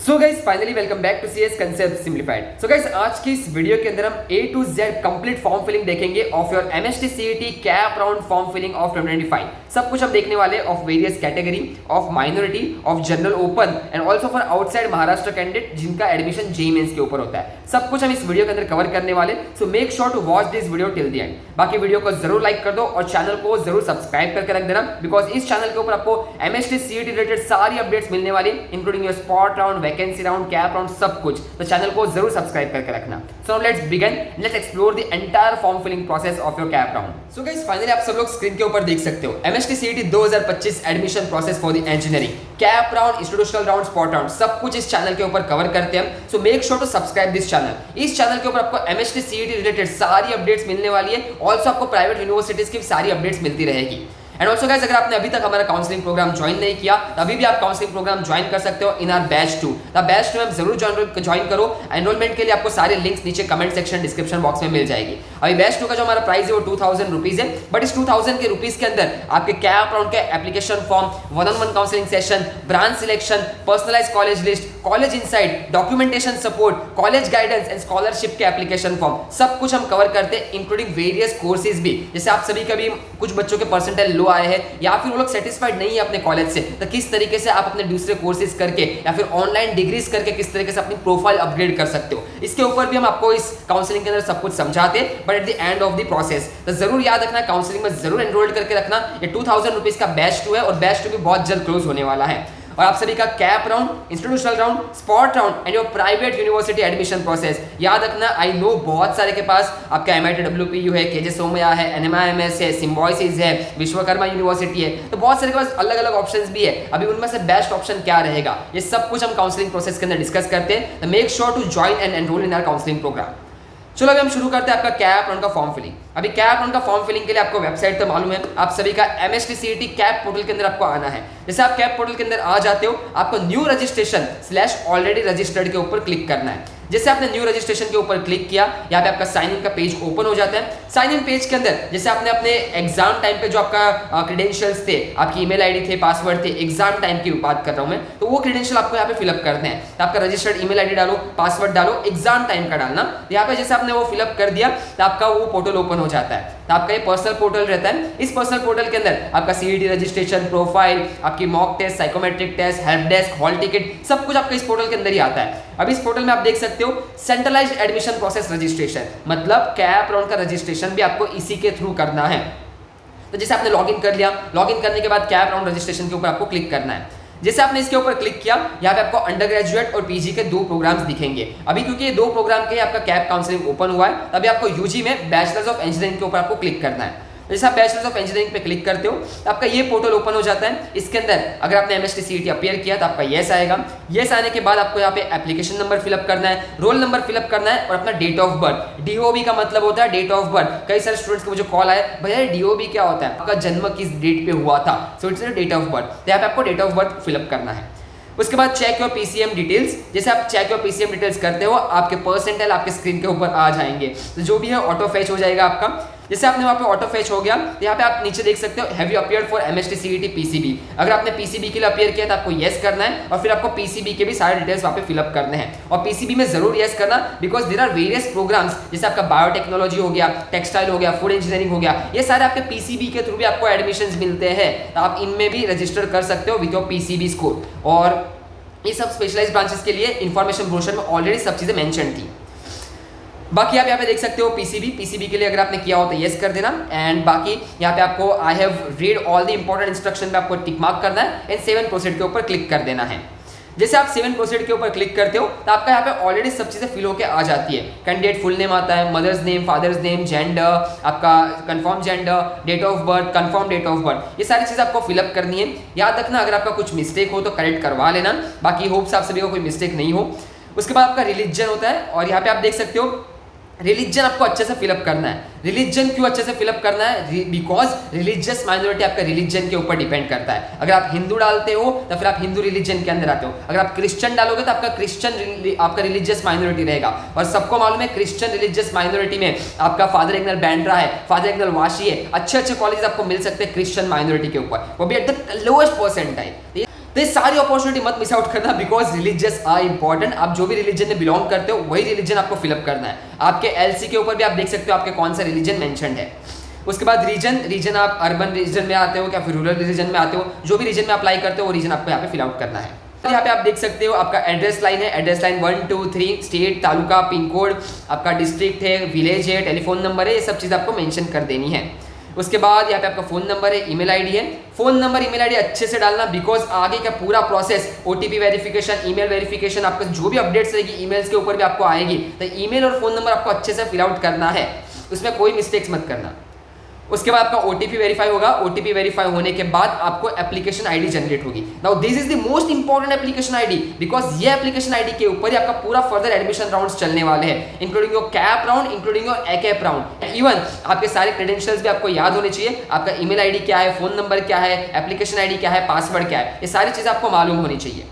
So guys finally welcome back to CS Concept Simplified. So guys आज की इस video के अंदर हम A to Z complete form filling देखेंगे of your MST CET CAP round form filling of 2025। सब कुछ हम देखने वाले of various category of minority of general open and also for outside Maharashtra candidate जिनका एडमिशन JEE मेंस के ऊपर होता है। सब कुछ हम इस वीडियो के अंदर कवर करने वाले, so make sure to watch this video till the end. बाकी वीडियो को जरूर लाइक कर दो और चैनल को जरूर सब्सक्राइब करके रख देना, बिकॉज इस चैनल के ऊपर आपको MST CET रिलेटेड सारी अपडेट्स मिलने वाली, including your spot round, vacancy round, cap round, सब कुछ। तो चैनल को जरूर सब्सक्राइब करके रखना। So let's begin, let's explore the entire form filling process of your cap round. So guys finally आप सब लोग स्क्रीन के ऊपर देख सकते हो MST CET 2025 admission process for the engineering cap round, institutional round, spot round, सब कुछ इस चैनल के ऊपर कवर करते हैं। So make sure to subscribe this channel. इस चैनल के ऊपर आपको MST CET रिलेटेड सारी अपडेट्स मिलने वाली है। ऑल्सो आपको प्राइवेट यूनिवर्सिटीज की सारी अपडेट्स मिलती रहेगी। एंड ऑल्सो गाइस अगर आपने अभी तक हमारा काउंसलिंग प्रोग्राम ज्वाइन नहीं किया तो अभी भी आप काउंसलिंग प्रोग्राम ज्वाइन कर सकते हो इन आर बैच 2। तो बैच 2 में आप जरूर ज्वाइन करो। एनरोलमेंट के लिए आपको सारे लिंक्स नीचे कमेंट सेक्शन डिस्क्रिप्शन बॉक्स में मिल जाएगी। अभी बैच 2 का जो हमारा प्राइस है वो 2000 रुपीज है, बट इस 2000 के रुपीज के अंदर आपके कैप राउंड के application form, 1-on-1 counselling session, branch selection, personalize college list, college insight, documentation support, college guidance and scholarship के एप्लीकेशन फॉर्म, सब कुछ हम कवर करते हैं, इंक्लूडिंग वेरियस कोर्सेज भी। जैसे आप सभी कभी कुछ बच्चों के परसेंटाइल लो आए हैं या फिर वो लोग सेटिस्फाइड नहीं है अपने कॉलेज से, तो किस तरीके से आप अपने दूसरे कोर्सेज करके या फिर ऑनलाइन डिग्रीज करके किस तरीके से अपनी प्रोफाइल अपग्रेड कर सकते हो, इसके ऊपर भी हम आपको इस काउंसलिंग के अंदर सब कुछ समझाते हैं। But at the end of the process तो जरूर याद रखना, काउंसलिंग में जरूर एनरोल करके रखना। ये 2000 रुपीज का बैच 2 है और बैच 2 भी बहुत जल्द क्लोज होने वाला है। और आप सभी का cap round, institutional round, spot round and your private university admission process याद रखना। आई नो बहुत सारे के पास आपका MIT WPU है, KJ सोमया है, NMIMS है, सिम्बॉयसिस है, विश्वकर्मा यूनिवर्सिटी है, तो बहुत सारे के पास अलग अलग ऑप्शंस भी है। अभी उनमें से बेस्ट ऑप्शन क्या रहेगा, ये सब कुछ हम काउंसलिंग प्रोसेस के अंदर डिस्कस करते हैं। तो make sure to join and enrol in our counselling program. चलो अभी हम शुरू करते हैं आपका कैप राउंड का फॉर्म फिलिंग। अभी कैप राउंड का फॉर्म फिलिंग के लिए आपको वेबसाइट तो मालूम है, आप सभी का MST CET कैप पोर्टल के अंदर आपको आना है। जैसे आप कैप पोर्टल के अंदर आ जाते हो, आपको न्यू रजिस्ट्रेशन/ऑलरेडी रजिस्टर्ड के ऊपर क्लिक करना है। जैसे आपने न्यू रजिस्ट्रेशन के ऊपर क्लिक किया, यहाँ पे आपका साइन इन का पेज ओपन हो जाता है। साइन इन पेज के अंदर जैसे आपने अपने एग्जाम टाइम पे जो आपका क्रेडेंशियल्स थे, आपकी ईमेल आईडी थे, पासवर्ड थे, एग्जाम टाइम की बात कर रहा हूं मैं, तो वो क्रेडेंशियल आपको यहाँ पे फिलअप करते हैं। तो आपका रजिस्टर्ड ईमेल आईडी डालो, पासवर्ड डालो, एग्जाम टाइम का डालना। यहाँ पे जैसे आपने वो फिलअप कर दिया तो आपका वो पोर्टल ओपन हो जाता है। तो आपका ये पर्सनल पोर्टल रहता है। इस पर्सनल पोर्टल के अंदर आपका CET रजिस्ट्रेशन, प्रोफाइल, आपकी mock test, psychometric test, help desk, hall ticket, सब कुछ आपका इस पोर्टल के अंदर ही आता है। अब इस पोर्टल में आप देख सकते हो सेंट्रलाइज्ड एडमिशन प्रोसेस रजिस्ट्रेशन, मतलब कैप राउंड का रजिस्ट्रेशन भी आपको इसी के थ्रू करना है। तो जैसे आपने लॉगिन कर लिया, लॉगिन करने के बाद कैप राउंड रजिस्ट्रेशन के ऊपर आपको क्लिक करना है। जैसे आपने इसके ऊपर क्लिक किया, यहाँ पे आपको अंडर ग्रेजुएट और PG के 2 प्रोग्राम्स दिखेंगे। अभी क्योंकि ये 2 प्रोग्राम के आपका कैप काउंसलिंग ओपन हुआ है, तभी आपको UG में बैचलर्स ऑफ इंजीनियरिंग के ऊपर आपको क्लिक करना है। जैसे आप बैचलर्स ऑफ इंजीनियरिंग पे क्लिक करते हो तो आपका ये पोर्टल ओपन हो जाता है। इसके अंदर अगर आपने MST CET अपीयर किया तो आपका येस आएगा। येस आने के बाद आपको यहाँ पे एप्लीकेशन नंबर फिलअप करना है, रोल नंबर फिलअप करना है और अपना डेट ऑफ बर्थ। DOB का मतलब होता है डेट ऑफ बर्थ। कई सारे स्टूडेंट्स को मुझे कॉल आया, भैया DOB क्या होता है, आपका जन्म किस डेट पे हुआ था, so it's date of birth. तो यहाँ पे आपको डेट ऑफ बर्थ फिलअप करना है। उसके बाद चेक योर PCM डिटेल्स। जैसे आप चेक योर PCM डिटेल्स करते हो, आपके परसेंटाइल आपके स्क्रीन के ऊपर आ जाएंगे। तो जो भी है ऑटो फेच हो जाएगा आपका। जैसे आपने वहाँ पे ऑटो फेच हो गया तो यहाँ पे आप नीचे देख सकते हो have you appeared for MST CET PCB। अगर आपने PCB के लिए अपीयर किया तो आपको येस करना है और फिर आपको PCB के भी सारे डिटेल्स वहाँ पे फिलअप करने हैं। और PCB में जरूर येस करना, because there are various programs, जैसे आपका बायोटेक्नोलॉजी हो गया, टेक्सटाइल हो गया, फूड इंजीनियरिंग हो गया, ये सारे आपके PCB के थ्रू भी आपको एडमिशंस मिलते हैं। तो आप इनमें भी रजिस्टर कर सकते हो विथ योर PCB स्कोर। और ये सब स्पेशलाइज्ड ब्रांचेस के लिए इंफॉर्मेशन ब्रोशर में ऑलरेडी सब चीजें मेंशन थी। बाकी आप यहाँ पे देख सकते हो PCB के लिए अगर आपने किया हो तो येस कर देना। एंड बाकी यहाँ पे आपको I have read all the important instruction पे आपको टिक मार्क करना है एंड 7 प्रोसीड के ऊपर क्लिक कर देना है। जैसे आप 7 प्रोसीड के ऊपर क्लिक करते हो तो आपका यहाँ पे ऑलरेडी सब चीजें फिल होकर आ जाती है। कैंडिडेट फुल नेम आता है, mother's name, father's name, gender, आपका confirm gender, date of birth, confirm date of birth, ये सारी चीजें आपको फिलअप करनी है। याद रखना अगर आपका कुछ मिस्टेक हो तो करेक्ट करवा लेना। बाकी होप्स आप सभी को कोई मिस्टेक नहीं हो। उसके बाद आपका रिलीजन होता है और यहाँ पे आप देख सकते हो रिलीजन आपको अच्छे से फिलअप करना है। रिलीजन क्यों अच्छे से फिलअप करना है, बिकॉज रिलीजियस माइनॉरिटी आपका रिलीजन के ऊपर डिपेंड करता है। अगर आप हिंदू डालते हो तो फिर आप हिंदू रिलीजन के अंदर आते हो। अगर आप क्रिश्चियन डालोगे तो आपका क्रिश्चियन आपका रिलीजियस माइनॉरिटी रहेगा। और सबको मालूम है क्रिश्चियन रिलीजियस माइनॉरिटी में आपका फादर एग्नल बैंड्रा है, फादर एग्नल वाशी है। अच्छे अच्छे कॉलेज आपको मिल सकते हैं क्रिश्चियन माइनॉरिटी के ऊपर, वो भी एट द लोएस्ट परसेंटाइल। तो ये सारी अपॉर्चुनिटी मत मिस आउट करना, बिकॉज रिलीजियस आर इंपॉर्टेंट। आप जो भी रिलीजन में बिलोंग करते हो वही रिलीजन आपको फिलअप करना है। आपके एलसी के ऊपर भी आप देख सकते हो आपके कौन सा रिलीजन मेंशन्ड है। उसके बाद रीजन आप अर्बन रीजन में आते हो या फिर रूरल रीजन में आते हो, जो भी रीजन में अप्लाई करते हो वो रीजन आपको यहाँ पे फिल आउट करना है। तो यहाँ पे आप देख सकते हो आपका एड्रेस लाइन है, address line 1 2 3 state, taluka, pin code, आपका डिस्ट्रिक्ट है, विलेज है, टेलीफोन नंबर है, ये सब चीज़ आपको मेंशन कर देनी है। उसके बाद यहाँ पे आपका फोन नंबर है, ईमेल आईडी है। फोन नंबर ईमेल आईडी अच्छे से डालना, बिकॉज आगे का पूरा process OTP verification, email verification, आपका जो भी अपडेट्स रहेगी ईमेल्स के ऊपर भी आपको आएगी, तो ईमेल और फोन नंबर आपको अच्छे से फिल आउट करना है, उसमें कोई मिस्टेक्स मत करना। उसके बाद आपका ओटीपी वेरीफाई होगा। ओटीपी वेरीफाई होने के बाद आपको एप्लीकेशन आईडी जनरेट होगी। Now this is the most important application ID, because ये एप्लीकेशन आईडी के ऊपर ही आपका पूरा फर्दर एडमिशन राउंड्स चलने वाले हैं, including your cap round, including your ACAP round. Even आपके सारे क्रेडेंशियल्स भी आपको याद होने चाहिए। आपका ईमेल आईडी क्या है, फोन नंबर क्या है, एप्लीकेशन आईडी क्या है, पासवर्ड क्या है, ये सारी चीजें आपको मालूम होनी चाहिए।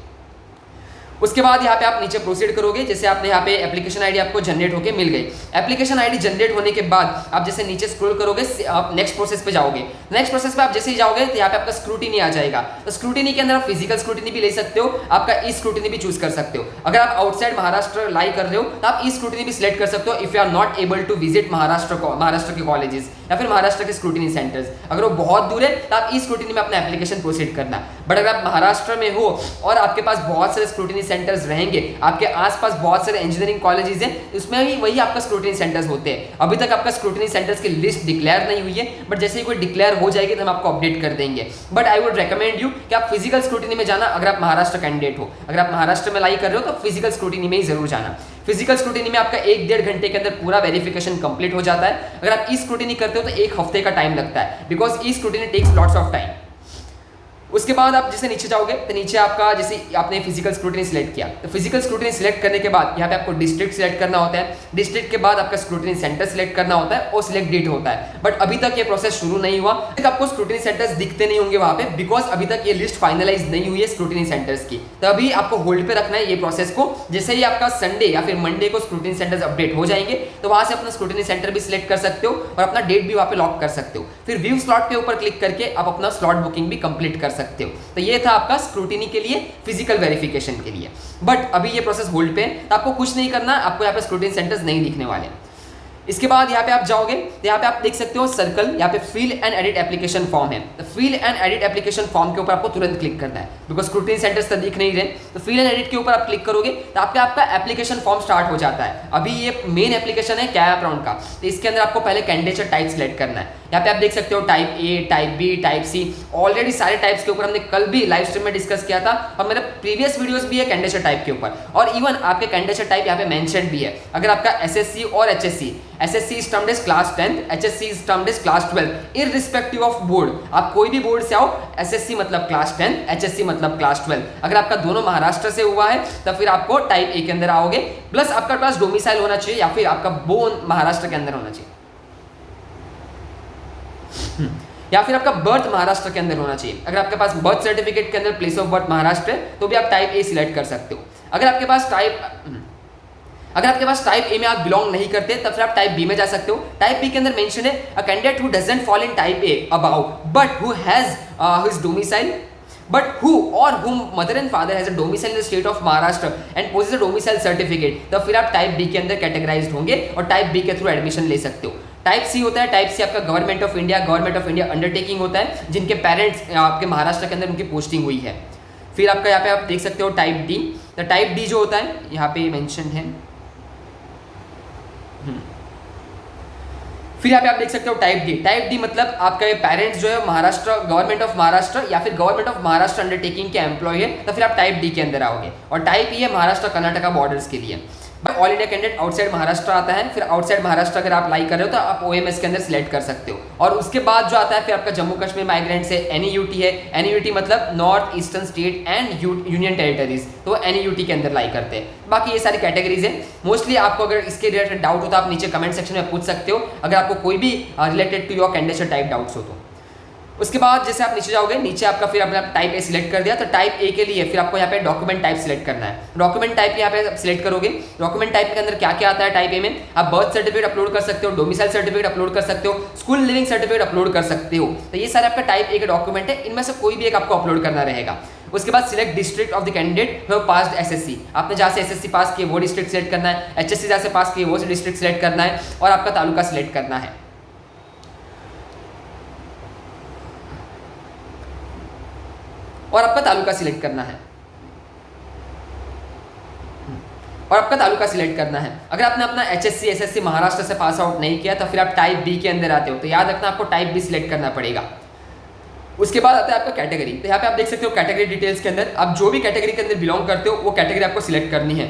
उसके बाद यहाँ पे आप नीचे प्रोसीड करोगे। जैसे आपने यहाँ पे एप्लीकेशन आईडी आपको जनरेट होके मिल गई। एप्लीकेशन आईडी जनरेट होने के बाद आप जैसे नीचे स्क्रॉल करोगे, आप नेक्स्ट प्रोसेस पे जाओगे। नेक्स्ट प्रोसेस पे आप जैसे ही जाओगे तो यहाँ पे आपका स्क्रूटिनी आ जाएगा। तो स्क्रूटिनी के अंदर आप फिजिकल स्क्रूटिनी भी ले सकते हो, आपका ई स्क्रूटिनी भी चूज कर सकते हो। अगर आप आउटसाइड महाराष्ट्र लाई कर रहे हो तो आप ई स्क्रूटिनी भी सिलेक्ट कर सकते हो, if you are not able to visit Maharashtra के कॉलेजेस या फिर महाराष्ट्र के स्क्रूटिनी सेंटर्स। अगर वो बहुत दूर है तो आप ई स्क्रूटिनी में अपना एप्लीकेशन प्रोसीड करना। बट अगर आप महाराष्ट्र में हो और आपके पास बहुत सारे स्क्रूटिनी सेंटर्स रहेंगे, आपके आसपास बहुत सारे इंजीनियरिंग कॉलेजेस हैं, उसमें भी वही आपका स्क्रूटिनी सेंटर्स होते हैं। अभी तक आपका स्क्रूटिनी सेंटर्स की लिस्ट डिक्लेयर नहीं हुई है, बट जैसे ही कोई डिक्लेयर हो जाएगी तो हम आपको अपडेट कर देंगे। But I would recommend you कि आप फिजिकल स्क्रूटिनी में जाना। अगर आप महाराष्ट्र कैंडिडेट हो, अगर आप महाराष्ट्र में लाई कर रहे हो तो फिजिकल स्क्रूटिनी में ही जरूर जाना। फिजिकल स्क्रूटिनी में आपका 1-1.5 घंटे के अंदर पूरा वेरिफिकेशन कंप्लीट हो जाता है। अगर आप ई स्क्रूटिनी करते हो तो 1 हफ्ते का टाइम लगता है, because e scrutiny takes lots of time. उसके बाद आप जैसे नीचे जाओगे तो नीचे आपका जैसे आपने फिजिकल स्क्रूटिनी सिलेक्ट किया, तो फिजिकल स्क्रूटिनी सिलेक्ट करने के बाद यहाँ पे आपको डिस्ट्रिक्ट सिलेक्ट करना होता है। डिस्ट्रिक्ट के बाद आपका स्क्रूटिनी सेंटर सिलेक्ट करना होता है और सिलेक्ट डेट होता है। बट अभी तक ये प्रोसेस शुरू नहीं हुआ, तक आपको स्क्रूटिनी सेंटर्स दिखते नहीं होंगे वहाँ पे, बिकॉज अभी तक ये लिस्ट फाइनलाइज नहीं हुई है स्क्रूटिनी सेंटर्स की। तो अभी आपको होल्ड पे रखना है ये प्रोसेस को। जैसे ही आपका संडे या फिर मंडे को स्क्रूटिनी सेंटर्स अपडेट हो जाएंगे तो वहां से अपना स्क्रूटिनी सेंटर भी सिलेक्ट कर सकते हो और अपना डेट भी वहाँ पे लॉक कर सकते हो। फिर व्यू स्लॉट के ऊपर क्लिक करके आप अपना स्लॉट बुकिंग भी कंप्लीट कर सकते हो। तो ये था आपका स्क्रूटिनी के लिए, फिजिकल वेरिफिकेशन के लिए। बट अभी ये प्रोसेस होल्ड पे है, तो आपको कुछ नहीं करना, आपको यहाँ पे स्क्रूटिनी सेंटर्स नहीं दिखने वाले। इसके बाद यहाँ पे आप जाओगे तो यहाँ पे आप देख सकते हो सर्कल, यहाँ पे fill and edit application form है। तो fill and edit application form के ऊपर आपको तुरंत क्लिक करना है, बिकॉज स्क्रूटिनी सेंटर्स तो दिख नहीं रहे। तो फिल एंड एडिट के ऊपर आप क्लिक करोगे तो आपका एप्लीकेशन फॉर्म स्टार्ट हो जाता है। अभी ये मेन एप्लीकेशन है कैप राउंड का, तो इसके अंदर आपको पहले कैंडिडेट टाइप सिलेक्ट करना है। यहाँ पे आप देख सकते हो type A, type B, type C. Already सारे टाइप्स के ऊपर हमने कल भी लाइव स्ट्रीम में डिस्कस किया था और मेरे प्रीवियस वीडियोस भी है कैंडिडेट टाइप के ऊपर, और इवन आपके कैंडिडेट टाइप यहाँ पे मेंशन भी है। अगर आपका एसएससी और HSC, SSC is termed as class 10, HSC is termed as class 12, irrespective of board. आप कोई भी बोर्ड से आओ, एसएससी मतलब क्लास 10, एचएससी मतलब क्लास 12। अगर आपका दोनों महाराष्ट्र से हुआ है तो फिर आपको टाइप ए के अंदर आओगे, प्लस आपका क्लास डोमिसाइल होना चाहिए या फिर आपका बोन महाराष्ट्र के अंदर होना चाहिए, या फिर आपका बर्थ महाराष्ट्र के अंदर होना चाहिए। अगर आपके पास बर्थ सर्टिफिकेट के अंदर प्लेस ऑफ बर्थ महाराष्ट्र है तो भी आप टाइप ए सिलेक्ट कर सकते हो। अगर आपके पास टाइप ए में आप बिलोंग नहीं करते तब फिर आप टाइप बी में जा सकते हो। टाइप बी के अंदर मेंशन है a candidate who doesn't fall in type A above but who has his domicile but who or whom mother and father has a domicile in the state of Maharashtra and possesses a domicile certificate, तो फिर आप type B के अंदर categorised होंगे और type B के through admission ले सकते हो। टाइप सी होता है, टाइप सी आपका गवर्नमेंट ऑफ इंडिया अंडरटेकिंग होता है, जिनके पेरेंट्स आपके महाराष्ट्र के अंदर उनकी पोस्टिंग हुई है। फिर आपका यहाँ पे आप देख सकते हो टाइप डी। तो टाइप डी जो होता है यहाँ पे मेंशन है। फिर यहाँ पे आप देख सकते हो टाइप डी। टाइप डी मतलब आपका पेरेंट्स जो है महाराष्ट्र, गवर्नमेंट ऑफ महाराष्ट्र या फिर गवर्नमेंट ऑफ महाराष्ट्र अंडरटेकिंग के एम्प्लॉय है, तो फिर आप टाइप डी के अंदर आओगे। और टाइप ई है महाराष्ट्र कर्नाटका बॉर्डर्स के लिए। All India candidate outside Maharashtra आता है। फिर आउटसाइड महाराष्ट्र अगर आप लाई कर रहे हो तो आप ओएमएस के अंदर सिलेक्ट कर सकते हो। और उसके बाद जो आता है फिर आपका जम्मू कश्मीर माइग्रेंट्स है, एनईयूटी है। एनईयूटी मतलब north eastern state and union territories, तो वो एनईयूटी के अंदर लाई करते हैं। बाकी ये सारी कैटेगरीज है। मोस्टली आपको अगर इसके रिलेटेड डाउट हो तो आप नीचे कमेंट सेक्शन में पूछ सकते हो, अगर आपको कोई भी related to your candidate type doubts हो तो। उसके बाद जैसे आप नीचे जाओगे, नीचे आपका फिर आपने टाइप ए सिलेक्ट कर दिया, तो टाइप ए के लिए फिर आपको यहाँ पे डॉक्यूमेंट टाइप सिलेक्ट करना है। डॉक्यूमेंट टाइप यहाँ पे सिलेक्ट करोगे। डॉक्यूमेंट टाइप के अंदर क्या क्या आता है टाइप ए में, आप बर्थ सर्टिफिकेट अपलोड कर सकते हो, डोमिसाइल सर्टिफिकेट अपलोड कर सकते हो, स्कूल लिविंग सर्टिफिकेट अपलोड कर सकते हो। तो ये सारे आपका टाइप ए के डॉक्यूमेंट है, इनमें से कोई भी एक आपको अपलोड करना रहेगा। उसके बाद select district of the candidate who passed SSC, आपने जहाँ से एसएससी पास किए वो डिस्ट्रिक्ट सेलेक्ट करना है, एचएससी जहाँ से पास किए वो डिस्ट्रिक्ट सेलेक्ट करना है, और आपका तालुका सिलेक्ट करना है। और आपका तालुका सिलेक्ट करना है और आपका तालुका सिलेक्ट करना है। अगर आपने अपना एचएससी एसएससी महाराष्ट्र से पास आउट नहीं किया तो फिर आप टाइप बी के अंदर आते हो, तो याद रखना आपको टाइप बी सिलेक्ट करना पड़ेगा। उसके बाद आता है आपका कैटेगरी, तो यहाँ पे आप देख सकते हो कैटेगरी डिटेल्स के अंदर आप जो भी कैटेगरी के अंदर बिलोंग करते हो वो कैटेगरी आपको सिलेक्ट करनी है।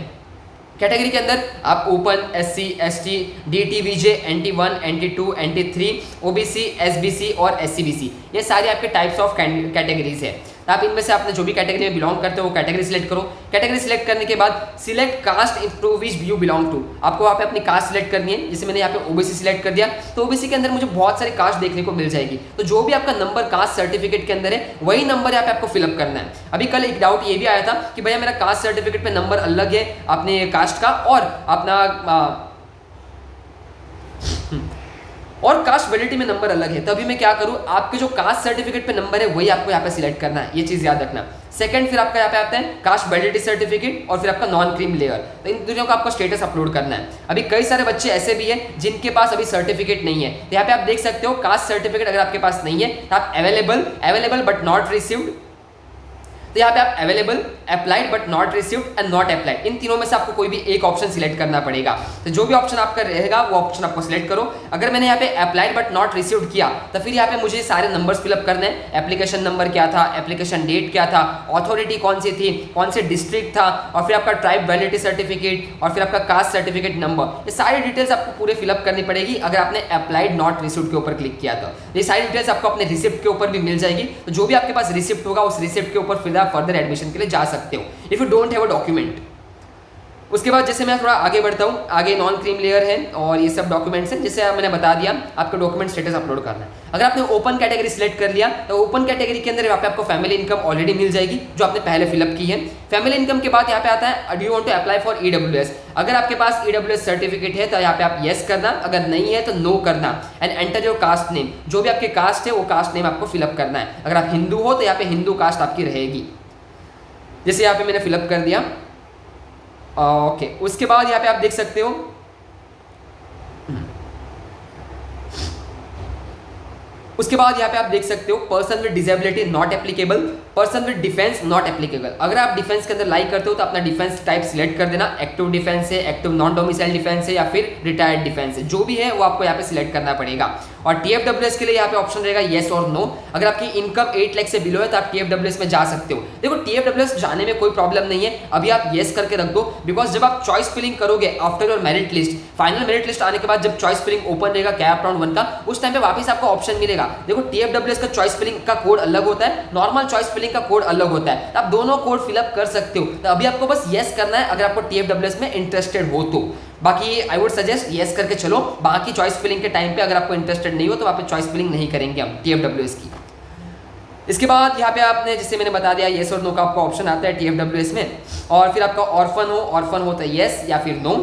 कैटेगरी के अंदर आप ओपन, एससी, एसटी, डीटी, वीजे, NT1, NT2, NT3, OBC, SBC और एससीबीसी, ये सारे आपके टाइप्स ऑफ कैटेगरीज है। तो आप इनमें से आपने जो भी कैटेगरी में बिलोंग करते हो वो कैटेगरी सिलेक्ट करो। कैटेगरी सिलेक्ट करने के बाद select caste to which you belong to, आपको वहाँ पे अपनी कास्ट सिलेक्ट करनी है। जैसे मैंने यहाँ पे ओबीसी सिलेक्ट कर दिया, तो ओबीसी के अंदर मुझे बहुत सारी कास्ट देखने को मिल जाएगी, तो जो भी आपका नंबर कास्ट सर्टिफिकेट के अंदर है वही नंबर यहाँ पे आपको फिलअप करना है। अभी कल एक डाउट ये भी आया था कि भैया मेरा कास्ट सर्टिफिकेट पे नंबर अलग है अपने कास्ट का और कास्ट वैलिडिटी में नंबर अलग है, तभी मैं क्या करूं, आपके जो कास्ट सर्टिफिकेट पे नंबर है वही आपको यहाँ पे सिलेक्ट करना है, ये चीज याद रखना। सेकंड फिर आपका यहाँ पे आता है कास्ट वैलिडिटी सर्टिफिकेट और फिर आपका नॉन क्रीम लेयर, तो इन दोनों का आपको स्टेटस अपलोड करना है। अभी कई सारे बच्चे ऐसे भी हैं जिनके पास अभी सर्टिफिकेट नहीं है, तो यहाँ पे आप देख सकते हो कास्ट सर्टिफिकेट अगर आपके पास नहीं है तो आप अवेलेबल बट नॉट रिसीव्ड, तो यहाँ पे आप available, applied but not received and not applied, इन तीनों में से आपको कोई भी एक ऑप्शन सिलेक्ट करना पड़ेगा। तो जो भी ऑप्शन आपका रहेगा वो ऑप्शन आपको सिलेक्ट करो। अगर मैंने यहाँ पे अप्लाइड बट नॉट रिसीव्ड किया तो फिर यहाँ पे मुझे सारे नंबर्स फिलअप करने हैं। एप्लीकेशन नंबर क्या था, एप्लीकेशन डेट क्या था, अथॉरिटी कौन सी थी, कौन से डिस्ट्रिक्ट था, और फिर आपका ट्राइब वैलिडिटी सर्टिफिकेट और फिर आपका कास्ट सर्टिफिकेट नंबर, ये सारी डिटेल्स आपको पूरे फिलअप करनी पड़ेगी। अगर आपने अप्लाइड नॉट रिसीव्ड के ऊपर क्लिक किया तो ये सारी डिटेल्स आपको अपने रिसिप्ट के ऊपर भी मिल जाएगी। तो जो भी आपके पास रिसिप्ट होगा उस रिसिप्ट के ऊपर फिर आप फर्दर एडमिशन के लिए जा सकते हो if you don't have a document. उसके बाद जैसे मैं थोड़ा आगे बढ़ता हूँ, आगे नॉन क्रीम लेयर है और ये सब डॉक्यूमेंट्स हैं, जैसे मैंने बता दिया आपको डॉक्यूमेंट स्टेटस अपलोड करना है। अगर आपने ओपन कैटेगरी सिलेक्ट कर लिया तो ओपन कैटेगरी के अंदर यहाँ पे आपको फैमिली इनकम ऑलरेडी मिल जाएगी जो आपने पहले फिलअप की है। फैमिली इनकम के बाद यहाँ पे आता है do you want to apply for EWS, अगर आपके पास EWS सर्टिफिकेट है तो यहाँ पे आप येस करना, अगर नहीं है तो नो करना, and enter your cast name, जो भी आपके कास्ट है वो कास्ट नेम आपको फिलअप करना है। अगर आप हिंदू हो तो यहाँ पे हिंदू कास्ट आपकी रहेगी, जैसे यहाँ पे मैंने फिलअप कर दिया। ओके, उसके बाद यहाँ पे आप देख सकते हो उसके बाद यहाँ पे आप देख सकते हो person with disability not applicable, person with defence not applicable. अगर आप डिफेंस के अंदर लाइक करते हो तो अपना डिफेंस टाइप सिलेक्ट कर देना, एक्टिव डिफेंस है, एक्टिव नॉन डोमिसाइल डिफेंस है या फिर रिटायर्ड डिफेंस है, जो भी है वो आपको यहाँ पे सिलेक्ट करना पड़ेगा। और TFWS के लिए यहाँ पे ऑप्शन रहेगा येस और नो। अगर आपकी इनकम 8 लाख से बिलो है तो आप TFWS में जा सकते हो। देखो TFWS जाने में कोई प्रॉब्लम नहीं है, अभी आप येस करके रख दो, बिकॉज जब आप चॉइस फिलिंग करोगे after your merit list, final merit list आने के बाद जब चॉइस फिलिंग ओपन रहेगा कैप राउंड 1 का, उस टाइम पे वापस आपको ऑप्शन मिलेगा। देखो TFWS का चॉइस फिलिंग का कोड अलग होता है, नॉर्मल चॉइस फिलिंग का कोड अलग होता है, तो आप दोनों कोड फिलअप कर सकते हो। तो अभी आपको बस येस करना है अगर आपको TFWS में इंटरेस्टेड हो तो। बाकी आई वुड सजेस्ट येस करके चलो, बाकी चॉइस फिलिंग के टाइम पे अगर आपको इंटरेस्टेड नहीं हो तो वहाँ पे चॉइस फिलिंग नहीं करेंगे हम TFWS की। इसके बाद यहाँ पे आपने जैसे मैंने बता दिया येस और नो का आपको ऑप्शन आता है TFWS में, और फिर आपका ऑर्फन हो तो येस या फिर नो।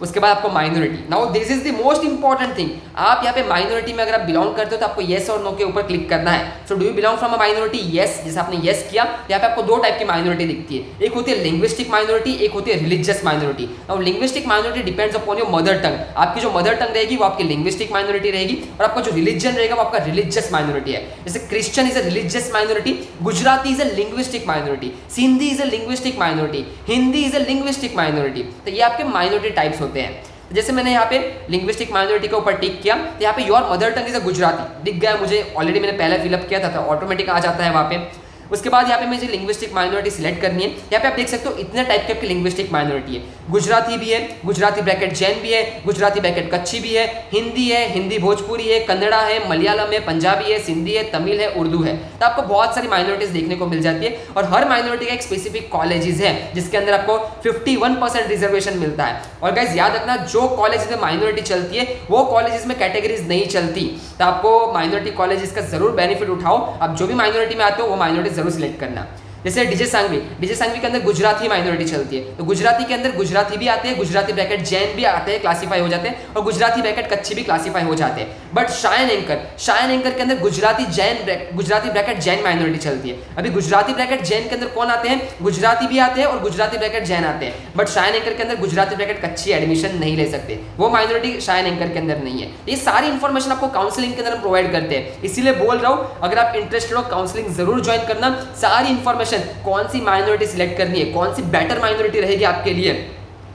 उसके बाद आपको minority, now this is the most important thing, आप यहाँ पे माइनॉरिटी में अगर आप बिलोंग करते हो तो आपको येस और नो के ऊपर क्लिक करना है। So do you belong from a minority, yes, जैसे आपने येस किया यहाँ पे आपको दो टाइप की माइनॉरिटी दिखती है, एक होती है लिंग्विस्टिक माइनॉरिटी, एक होती है religious minority. Now linguistic minority depends upon your mother tongue, आपकी जो मदर टंग रहेगी वो आपकी लिंग्विस्टिक माइनॉरिटी रहेगी, और आपका जो रिलीजन रहेगा वो आपका रिलीजियस माइनॉरिटी है। जैसे Christian is a religious minority, Gujarati is a linguistic minority, Sindhi is a linguistic minority, Hindi is a linguistic minority. तो ये आपके माइनॉरिटी टाइप्स होते हैं। जैसे मैंने यहाँ पे लिंग्विस्टिक माइनॉरिटी के ऊपर टिक किया तो यहाँ पे your mother tongue is a Gujarati दिख गया मुझे, ऑलरेडी मैंने पहले फिलअप किया था तो ऑटोमेटिक आ जाता है वहाँ पे। उसके बाद यहाँ पे मुझे लिंग्विस्टिक माइनॉरिटी सिलेक्ट करनी है। यहाँ पे आप देख सकते हो इतने टाइप के आपकी लिंग्विस्टिक माइनॉरिटी है, गुजराती भी है, गुजराती ब्रैकेट जैन भी है, गुजराती ब्रैकेट कच्छी भी है, हिंदी है, हिंदी भोजपुरी है, कन्नड़ा है, मलयालम है, पंजाबी है, सिंधी है, तमिल है, उर्दू है। तो आपको बहुत सारी माइनॉरिटीज देखने को मिल जाती है, और हर माइनॉरिटी का एक स्पेसिफिक कॉलेजेस है जिसके अंदर आपको 51% रिजर्वेशन मिलता है। और गाइज याद रखना, जो कॉलेज में माइनॉरिटी चलती है वो कॉलेजेस में कैटेगरीज नहीं चलती, तो आपको माइनॉरिटी कॉलेजेस का जरूर बेनिफिट उठाओ। आप जो भी माइनॉरिटी में आते हो वो माइनॉरिटी जरूर सिलेक्ट करना। जैसे डीजे सांगवी के अंदर गुजराती माइनॉरिटी चलती है, तो गुजराती के अंदर गुजराती भी आते हैं, गुजराती ब्रैकेट जैन भी आते हैं, क्लासीफाई हो जाते हैं, और गुजराती ब्रैकेट कच्छी भी क्लासीफाई हो जाते हैं। बट शायन एंकर के अंदर गुजराती ब्रैकेट जैन माइनॉरिटी चलती है। अभी गुजराती ब्रैकेट जैन के अंदर कौन आते हैं, गुजराती भी आते हैं और गुजराती ब्रैकेट जैन आते हैं। बट शायन एंकर के अंदर गुजराती ब्रैकेट कच्छी एडमिशन नहीं ले सकते, वो माइनॉरिटी शायन एंकर के अंदर नहीं है। ये सारी इंफॉर्मेशन आपको काउंसलिंग के अंदर प्रोवाइड करते हैं, इसीलिए बोल रहा हूँ अगर आप इंटरेस्टेड हो काउंसलिंग जरूर ज्वाइन करना। सारी इंफॉर्मेशन कौन सी माइनॉरिटी सिलेक्ट करनी है, कौन सी बेटर माइनॉरिटी रहेगी आपके लिए,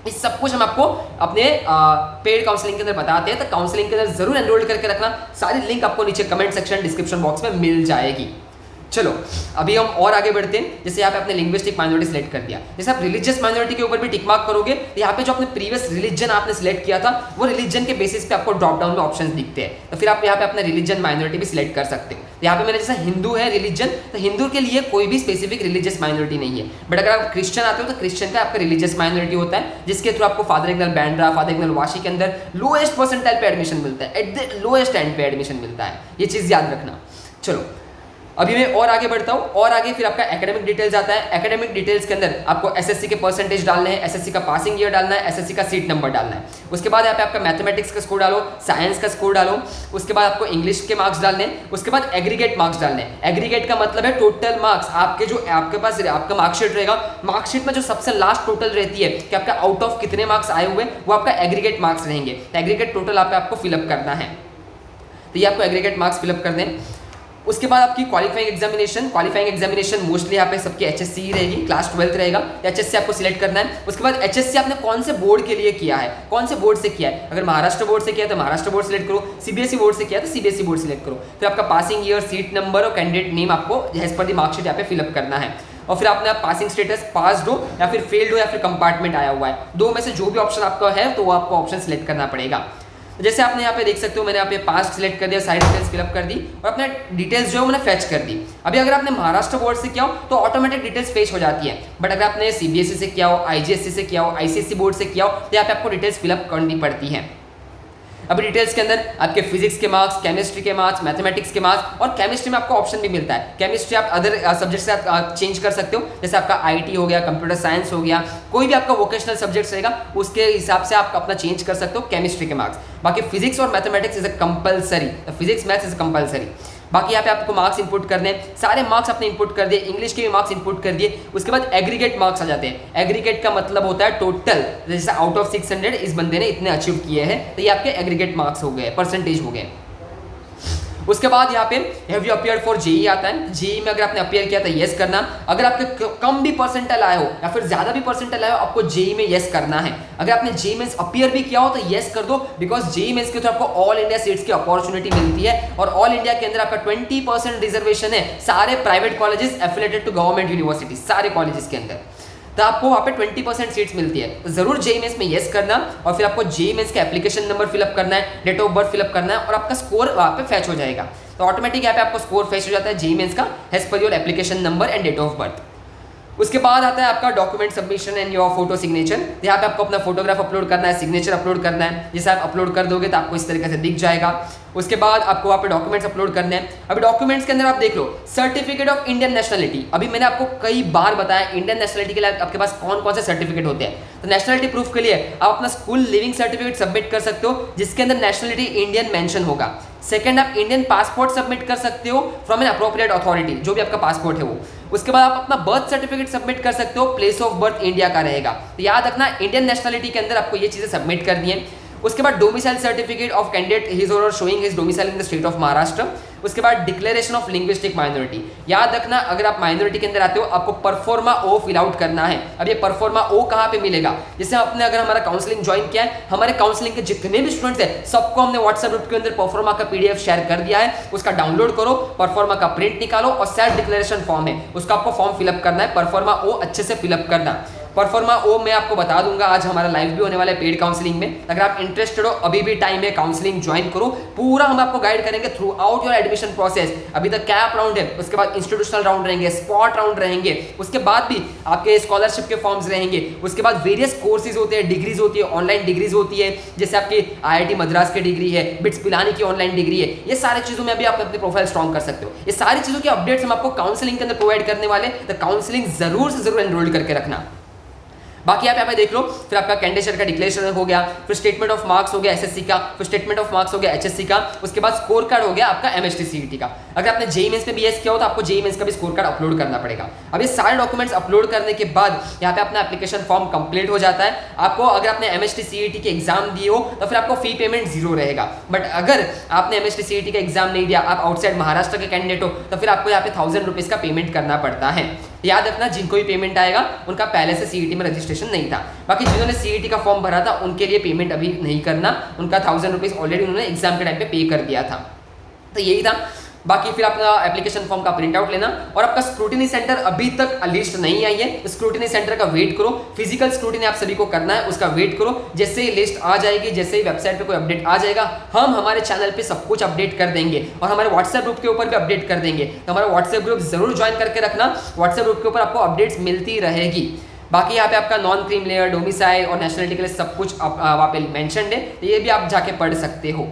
इस सब कुछ हम आपको अपने पेड काउंसलिंग के अंदर बताते हैं। तो काउंसलिंग के अंदर जरूर एनरोल करके रखना, सारी लिंक आपको नीचे कमेंट सेक्शन डिस्क्रिप्शन बॉक्स में मिल जाएगी। चलो अभी हम और आगे बढ़ते हैं। जैसे यहाँ पे आपने लिंग्विस्टिक माइनॉरिटी सिलेक्ट कर दिया, जैसे आप रिलीजियस माइनॉरिटी के ऊपर भी टिक मार्क करोगे तो यहाँ पे जो आपने प्रीवियस रिलीजन आपने सिलेक्ट किया था वो रिलीजन के बेसिस पे आपको ड्रॉप डाउन में ऑप्शंस दिखते हैं, तो फिर आप यहाँ पे अपना रिलीजन माइनॉरिटी भी सिलेक्ट कर सकते हो। यहाँ पे मेरे जैसा हिंदू है रिलीजन, तो हिंदू के लिए कोई भी स्पेसिफिक रिलीजियस माइनॉरिटी नहीं है। बट अगर आप क्रिश्चियन आते हो तो क्रिश्चियन का आपका रिलीजियस माइनॉरिटी होता है, जिसके थ्रू आपको फादर इग्नल बैंड्रा, फादर इग्नल वाशी के अंदर लोएस्ट परसेंटाइल पे एडमिशन मिलता है, एट द लोएस्ट एंड पे एडमिशन मिलता है, ये चीज़ याद रखना। चलो अभी मैं और आगे बढ़ता हूँ, और आगे फिर आपका एकेडमिक डिटेल्स आता है। एकेडमिक डिटेल्स के अंदर आपको एसएससी के परसेंटेज डालने हैं, एसएससी का पासिंग ईयर डालना है, एसएससी का सीट नंबर डालना है। उसके बाद यहाँ पे आपका मैथमेटिक्स का स्कोर डालो, साइंस का स्कोर डालो, उसके बाद आपको इंग्लिश के मार्क्स डालने हैं, उसके बाद एग्रीगेट मार्क्स डालने हैं। एग्रीगेट का मतलब है टोटल मार्क्स, आपके जो आपके पास आपका मार्कशीट रहेगा, मार्कशीट में जो सबसे लास्ट टोटल रहती है कि आपका आउट ऑफ कितने मार्क्स आए हुए, वो आपका एग्रीगेट मार्क्स रहेंगे। एग्रीगेट टोटल आपको फिलअप करना है, तो ये आपको एग्रीगेट मार्क्स फिलअप कर दें। उसके बाद आपकी क्वालिफाइंग एग्जामिनेशन मोस्टली यहाँ पे सबकी एचएससी ही रहेगी, क्लास 12 रहेगा, एचएससी आपको सिलेक्ट करना है। उसके बाद एचएससी आपने कौन से बोर्ड के लिए किया है, कौन से बोर्ड से किया है, अगर महाराष्ट्र बोर्ड से किया है तो महाराष्ट्र बोर्ड सिलेक्ट करो, सीबीएसई बोर्ड से किया है तो सीबीएसई बोर्ड सिलेक्ट करो। फिर आपका पासिंग ईयर, सीट नंबर और कैंडिडेट नेम आपको एज पर द मार्कशीट यहाँ पे फिलअप करना है। और फिर आपने पासिंग स्टेटस पास्ड हो या फिर फेल्ड हो या फिर कंपार्टमेंट आया हुआ है, दो में से जो भी ऑप्शन आपका है तो वो आपको ऑप्शन सिलेक्ट करना पड़ेगा। जैसे आपने यहाँ पे देख सकते हो, मैंने यहाँ पे पास्ट सिलेक्ट कर दिया, सारी डिटेल्स फिलअप कर दी और अपने डिटेल्स जो है मैंने फैच कर दी। अभी अगर आपने महाराष्ट्र बोर्ड से किया हो तो ऑटोमेटिक डिटेल्स फेच हो जाती है, बट अगर आपने सीबीएसई से किया हो, आईजीएससी से किया हो, आईसीएसई बोर्ड से किया हो तो यहाँ पे आपको डिटेल्स फिलअप करनी पड़ती है। अभी डिटेल्स के अंदर आपके फिजिक्स के मार्क्स, केमिस्ट्री के मार्क्स, मैथमेटिक्स के मार्क्स, और केमिस्ट्री में आपको ऑप्शन भी मिलता है। केमिस्ट्री आप अदर सब्जेक्ट से आप चेंज कर सकते हो, जैसे आपका आईटी हो गया, कंप्यूटर साइंस हो गया, कोई भी आपका वोकेशनल सब्जेक्ट्स रहेगा उसके हिसाब से आप अपना चेंज कर सकते हो केमिस्ट्री के मार्क्स। बाकी फिजिक्स और mathematics is a compulsory, physics maths is compulsory. बाकी यहाँ पे आपको मार्क्स इंपुट करने हैं, सारे मार्क्स आपने इंपुट कर दिए, इंग्लिश के भी मार्क्स इंपुट कर दिए। उसके बाद एग्रीगेट मार्क्स आ जाते हैं। एग्रीगेट का मतलब होता है टोटल, जैसे आउट ऑफ 600 इस बंदे ने इतने अचीव किए हैं, तो ये आपके एग्रीगेट मार्क्स हो गए, परसेंटेज हो गए। उसके बाद यहाँ पे have you appeared for JEE आता है। जेई में अगर आपने अपीयर किया तो येस करना, अगर आपके कम भी परसेंटाइल आए हो या फिर ज्यादा भी परसेंटाइल आए हो आपको जेई में येस करना है। अगर आपने जेई मेंस अपीयर भी किया हो तो येस कर दो, बिकॉज जेई मेंस के थ्रू आपको ऑल इंडिया सीट्स की अपॉर्चुनिटी मिलती है, और ऑल इंडिया के अंदर आपका 20% रिजर्वेशन है सारे private colleges affiliated to government university, सारे कॉलेजेस के अंदर, तो आपको वहाँ पे 20% सीट्स मिलती है। तो जरूर जेई मेंस में येस करना, और फिर आपको जेई मेंस का एप्लीकेशन नंबर फिलअप करना है, डेट ऑफ बर्थ फिलअप करना है, और आपका स्कोर वहाँ पे फैच हो जाएगा। तो ऑटोमेटिक यहाँ पे आपको स्कोर फैच हो जाता है जेई मेंस का as per your application number and date of birth. उसके बाद आता है आपका document submission and your photo signature. यहाँ पे आपको अपना फोटोग्राफ अपलोड करना है, सिग्नेचर अपलोड करना है। जैसे आप अपलोड कर दोगे तो आपको इस तरीके से दिख जाएगा। उसके बाद आपको वहाँ पे डॉक्यूमेंट्स अपलोड करने हैं। अभी डॉक्यूमेंट्स के अंदर आप देख लो, सर्टिफिकेट ऑफ इंडियन नेशनलिटी। अभी मैंने आपको कई बार बताया इंडियन नेशनलिटी के लिए आपके पास कौन कौन से सर्टिफिकेट होते हैं। तो नेशनलिटी प्रूफ के लिए आप अपना स्कूल लिविंग सर्टिफिकेट सबमिट कर सकते हो, जिसके अंदर नेशनलिटी इंडियन मेंशन होगा। सेकंड, आप इंडियन पासपोर्ट सबमिट कर सकते हो फ्रॉम एन अप्रोप्रिएट अथॉरिटी, जो भी आपका पासपोर्ट है वो। उसके बाद आप अपना बर्थ सर्टिफिकेट सबमिट कर सकते हो, प्लेस ऑफ बर्थ इंडिया का रहेगा। तो याद रखना इंडियन नेशनलिटी के अंदर आपको ये चीजें सबमिट करनी है। उसके बाद domicile certificate of candidate his और showing his domicile in the state of Maharashtra. उसके बाद डिक्लेरेशन ऑफ लिंग्विस्टिक माइनॉरिटी। याद रखना अगर आप माइनॉरिटी के अंदर आते हो आपको परफॉर्मा ओ फिल आउट करना है। अब ये परफॉर्मा ओ कहाँ पे मिलेगा? जैसे आपने अगर हमारा काउंसलिंग ज्वाइन किया है, हमारे काउंसलिंग के जितने भी स्टूडेंट्स हैं सबको हमने व्हाट्सएप ग्रुप के अंदर परफॉर्मा का पीडीएफ शेयर कर दिया है। उसका डाउनलोड करो, परफॉर्मा का प्रिंट निकालो, और सेल्फ डिक्लेरेशन फॉर्म है उसका आपको फॉर्म फिलअप करना है। परफॉर्मा ओ अच्छे से फिलअप करना। परफॉर्मा वो मैं आपको बता दूंगा, आज हमारा लाइव भी होने वाला है पेड काउंसलिंग में। अगर आप इंटरेस्टेड हो अभी भी टाइम है, काउंसलिंग ज्वाइन करो, पूरा हम आपको गाइड करेंगे through out your admission process. अभी तक कैप राउंड है, उसके बाद इंस्टीट्यूशनल राउंड रहेंगे, स्पॉट राउंड रहेंगे, उसके बाद भी आपके स्कॉलरशिप के फॉर्म्स रहेंगे, उसके बाद वेरियस कोर्सेज होते हैं, डिग्रीज होती है, ऑनलाइन डिग्रीज होती है, जैसे आपकी IIT मद्रास की डिग्री है, बिट्स पिलानी की ऑनलाइन डिग्री है। ये सारी चीजों में अभी आप अपनी प्रोफाइल स्ट्रॉन्ग कर सकते हो। ये सारी चीजों के अपडेट्स हम आपको काउंसलिंग के अंदर प्रोवाइड करने वाले, तो काउंसलिंग जरूर से जरूर एनरोल करके रखना। बाकी आप यहाँ पे देख लो, फिर आपका कैंडिडेट का डिक्लेरेशन हो गया, फिर स्टेटमेंट ऑफ मार्क्स हो गया SSC का, फिर स्टेटमेंट ऑफ मार्क्स हो गया HSC का, उसके बाद स्कोर कार्ड हो गया आपका MST CET का। अगर आपने JEE मेंस में BS किया हो तो आपको JEE मेंस का भी स्कोर कार्ड अपलोड करना पड़ेगा। अब ये सारे डॉक्यूमेंट्स अपलोड करने के बाद यहाँ पे अपना एप्लीकेशन फॉर्म कंप्लीट हो जाता है। आपको अगर आपने MST CET के एग्जाम दिए हो तो फिर आपको फी पेमेंट 0 रहेगा। बट अगर आपने MST CET का एग्जाम नहीं दिया, आप आउटसाइड महाराष्ट्र के कैंडिडेट हो, तो फिर आपको यहाँ पे 1000 रुपीज का पेमेंट करना पड़ता है। याद रखना, जिनको भी पेमेंट आएगा उनका पहले से CET में रजिस्ट्रेशन नहीं था। बाकी जिन्होंने CET का फॉर्म भरा था उनके लिए पेमेंट अभी नहीं करना, उनका 1000 रुपीज ऑलरेडी उन्होंने एग्जाम के टाइम पे पे कर दिया था। तो यही था। बाकी फिर अपना एप्लीकेशन फॉर्म का प्रिंट आउट लेना, और आपका स्क्रूटिनी सेंटर अभी तक लिस्ट नहीं आई है, स्क्रूटिनी सेंटर का वेट करो। फिजिकल स्क्रूटिनी आप सभी को करना है, उसका वेट करो। जैसे ही लिस्ट आ जाएगी, जैसे ही वेबसाइट पे कोई अपडेट आ जाएगा, हम हमारे चैनल पे सब कुछ अपडेट कर देंगे और हमारे व्हाट्सएप ग्रुप के ऊपर भी अपडेट कर देंगे। तो हमारा व्हाट्सएप ग्रुप जरूर ज्वाइन करके रखना, व्हाट्सएप ग्रुप के ऊपर आपको अपडेट्स मिलती रहेगी। बाकी यहाँ पे आपका नॉन क्रीम लेयर, डोमिसाइल और नेशनलिटी के लिए सब कुछ वहाँ पे मेंशन्ड है, तो ये भी आप जाके पढ़ सकते हो।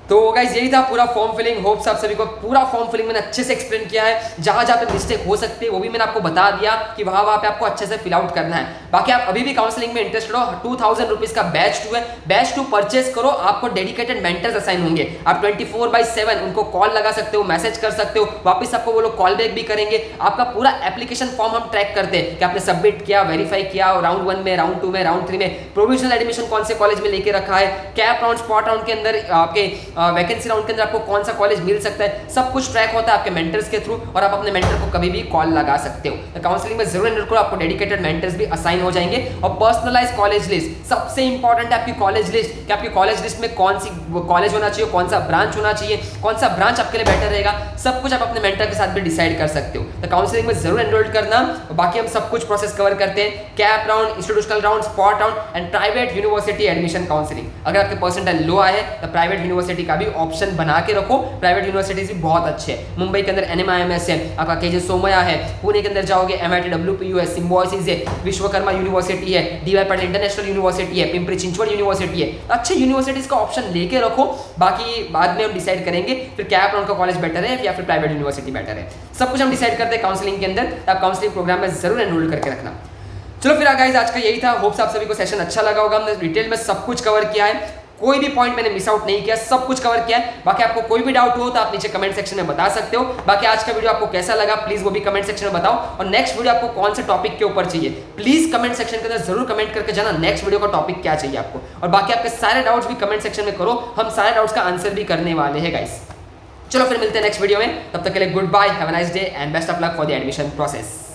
तो गाइस यही था पूरा फॉर्म फिलिंग। होप्स आप सभी को पूरा फॉर्म फिलिंग मैंने अच्छे से एक्सप्लेन किया है। जहां जहां पे मिस्टेक हो सकती है वो भी मैंने आपको बता दिया कि वहां पे आपको अच्छे से फिल आउट करना है। बाकी आप अभी भी काउंसलिंग में इंटरेस्टेड हो, 2000 रुपीज का बैच 2 है, बैच 2 परचेस करो, आपको डेडिकेटेड मेंटर्स असाइन होंगे। आप 24/7 उनको कॉल लगा सकते हो, मैसेज कर सकते हो, वापस आपको वो लोग कॉल बैक भी करेंगे। आपका पूरा एप्लीकेशन फॉर्म हम ट्रैक करते हैं कि आपने सबमिट किया, वेरीफाई किया, राउंड 1 में, राउंड 2 में, राउंड 3 में, प्रोविजनल एडमिशन कौन से कॉलेज में लेके रखा है, कैप राउंड, स्पॉट राउंड के अंदर, आपके वैकेंसी राउंड के आपको कौन सा कॉलेज मिल सकता है, सब कुछ ट्रैक होता है आपके मेंटर्स के थ्रू, और आप अपने मेंटर को कभी भी कॉल लगा सकते हो। तो काउंसलिंग में जरूर एनरोल करो, आपको डेडिकेटेड मेंटर्स भी असाइन हो जाएंगे। और पर्सनलाइज कॉलेज लिस्ट सबसे इंपॉर्टेंट है, आपकी कॉलेज लिस्ट कि आपकी कॉलेज लिस्ट में कौन सी कॉलेज होना चाहिए, कौन सा ब्रांच होना चाहिए, कौन सा ब्रांच आपके लिए बेटर रहेगा, सब कुछ आप अपने मेंटर के साथ भी डिसाइड कर सकते हो। तो काउंसलिंग में जरूर एनरोल करना। बाकी हम सब कुछ प्रोसेस कवर करते हैं, cap round, institutional round, spot round and private university admission counselling. अगर आपके परसेंटाइल लो आए तो प्राइवेट यूनिवर्सिटी का भी ऑप्शन बना के रखो। प्राइवेट यूनिवर्सिटीज भी बहुत अच्छे हैं। मुंबई के अंदर NMIMS है, आपका KJ सोमया है, पुणे के अंदर जाओगे MIT WPU है, सिम्बोसिस है, विश्वकर्मा यूनिवर्सिटी है, DY पाटिल इंटरनेशनल यूनिवर्सिटी है, पिंपरी चिंचवड यूनिवर्सिटी है। अच्छे यूनिवर्सिटीज का ऑप्शन लेके रखो, बाकी बाद में हम डिसाइड करेंगे फिर कैप राउंड का कॉलेज बेटर है या फिर प्राइवेट यूनिवर्सिटी बेटर है। सब कुछ हम डिसाइड करते हैं काउंसलिंग के अंदर। आप काउंसलिंग प्रोग्राम में जरूर एनरोल करके रखना। चलो फिर गाइस आज का यही था। होप्स आप सभी को सेशन अच्छा लगा होगा। हमने डिटेल में सब कुछ कवर किया है, कोई भी पॉइंट मैंने मिस आउट नहीं किया, सब कुछ कवर किया है। बाकी आपको कोई भी डाउट हो तो आप नीचे कमेंट सेक्शन में बता सकते हो। बाकी आज का वीडियो आपको कैसा लगा प्लीज वो भी कमेंट सेक्शन में बताओ, और नेक्स्ट वीडियो आपको कौन से टॉपिक के ऊपर चाहिए प्लीज कमेंट सेक्शन के अंदर जरूर कमेंट करके जाना नेक्स्ट वीडियो का टॉपिक क्या चाहिए आपको। और बाकी आपके सारे डाउट्स भी कमेंट सेक्शन में करो, हम सारे डाउट्स का आंसर भी करने वाले हैं गाइस। चलो फिर मिलते हैं नेक्स्ट वीडियो में, तब तक के लिए good bye, have a nice day and best of luck for the admission process.